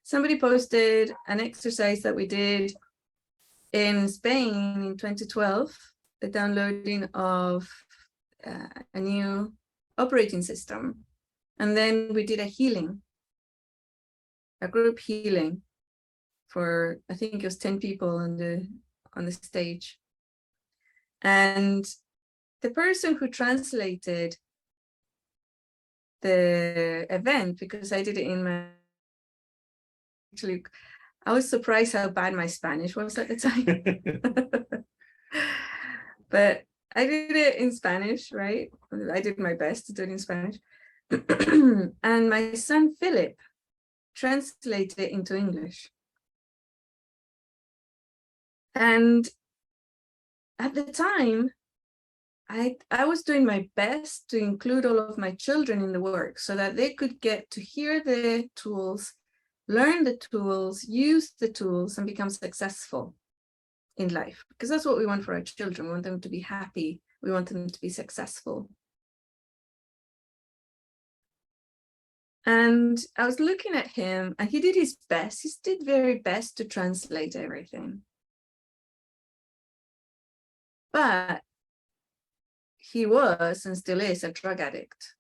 somebody posted an exercise that we did in Spain in 2012, the downloading of a new operating system. And then we did a healing, a group healing for, I think it was 10 people on the stage. And the person who translated the event, because I did it in my, actually, I was surprised how bad my Spanish was at the time. But I did it in Spanish, right? I did my best to do it in Spanish. And my son, Philip, translated it into English. And at the time, I was doing my best to include all of my children in the work so that they could get to hear the tools, learn the tools, use the tools, and become successful in life. Because that's what we want for our children. We want them to be happy. We want them to be successful. And I was looking at him, and he did his best. He did very best to translate everything. But he was and still is a drug addict.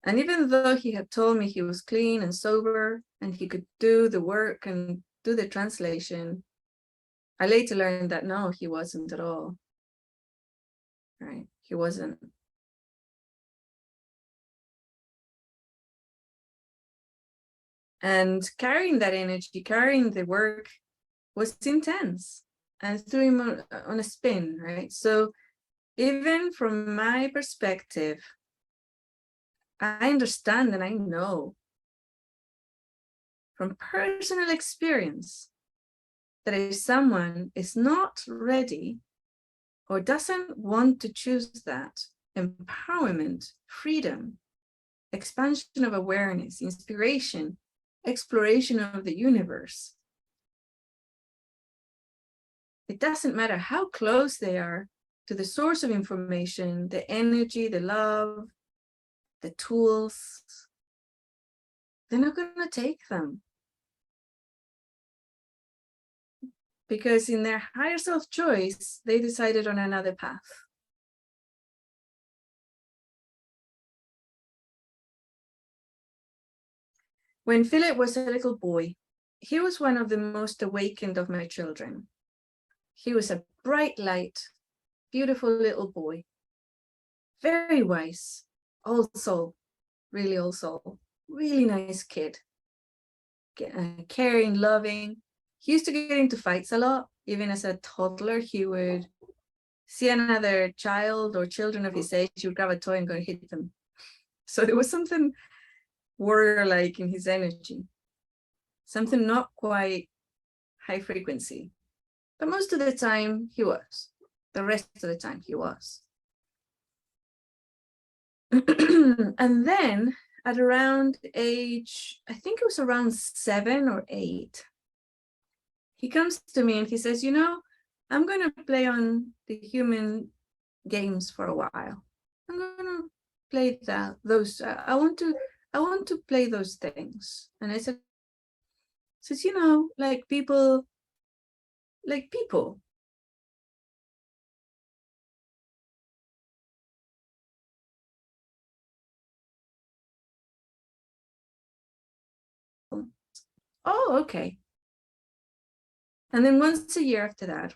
And even though he had told me he was clean and sober and he could do the work and do the translation, I later learned that no, he wasn't at all. Right? He wasn't. And carrying that energy, carrying the work was intense and threw him on a spin, right? So even from my perspective, I understand and I know from personal experience that if someone is not ready or doesn't want to choose that empowerment, freedom, expansion of awareness, inspiration, exploration of the universe, it doesn't matter how close they are to the source of information, the energy, the love, the tools, they're not going to take them. Because in their higher self choice, they decided on another path. When Philip was a little boy, he was one of the most awakened of my children. He was a bright light, beautiful little boy, very wise, old soul, really old soul, really nice kid, caring, loving. He used to get into fights a lot. Even as a toddler, he would see another child or children of his age, he would grab a toy and go and hit them. So there was something warrior-like in his energy, something not quite high frequency. But most of the time he was. The rest of the time he was. And then at around age, I think it was around 7 or 8, he comes to me and he says, you know, I'm going to play on the human games for a while. I'm going to play those. I want to play those things. And I said, you know, like people. Oh, okay. And then once a year after that,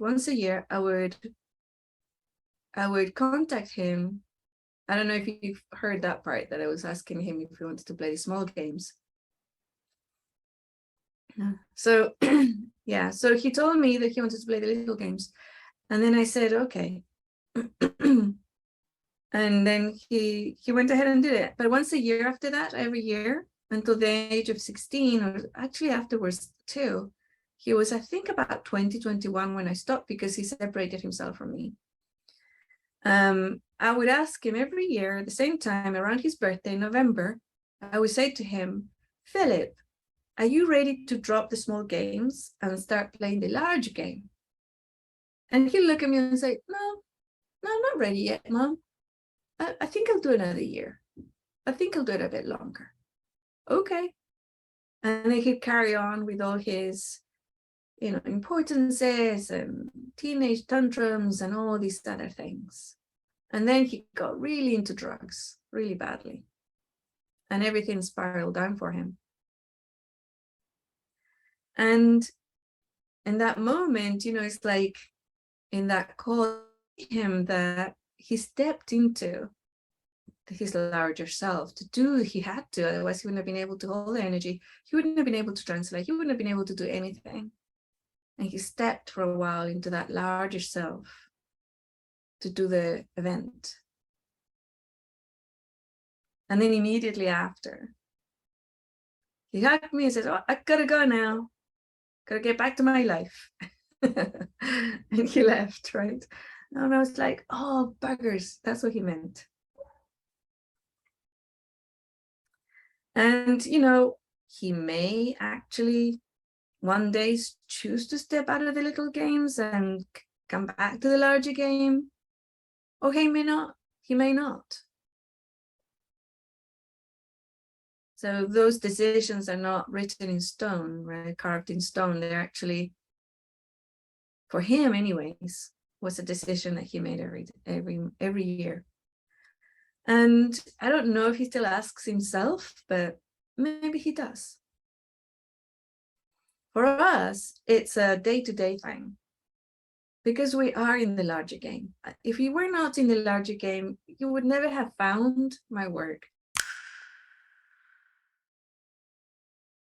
I would contact him. I don't know if you've heard that part, that I was asking him if he wanted to play the small games. So yeah, so he told me that he wanted to play the little games. And then I said, okay. And then he went ahead and did it. But once a year after that, every year, until the age of 16, or actually afterwards too, he was, I think, about 20, 21 when I stopped, because he separated himself from me. I would ask him every year at the same time, around his birthday, November, I would say to him, Philip, are you ready to drop the small games and start playing the large game? And he'll look at me and say, no, I'm not ready yet, Mom. I think I'll do another year. I think I'll do it a bit longer. Okay. And he could carry on with all his, importances and teenage tantrums and all these other things. And then he got really into drugs, really badly. And everything spiraled down for him. And in that moment, it's like in that call him that he stepped into his larger self to do, he had to, otherwise he wouldn't have been able to hold the energy. He wouldn't have been able to translate. He wouldn't have been able to do anything. And he stepped for a while into that larger self to do the event. And then immediately after, he hugged me and said, "Oh, I gotta go now. Gotta get back to my life." And he left, right? And I was like, oh, buggers, that's what he meant. And, he may actually one day choose to step out of the little games and come back to the larger game. Or he may not. He may not. So those decisions are not written in stone, right? Carved in stone. They're actually, for him anyways, was a decision that he made every year. And I don't know if he still asks himself, but maybe he does. For us, it's a day-to-day thing, because we are in the larger game. If you were not in the larger game, you would never have found my work.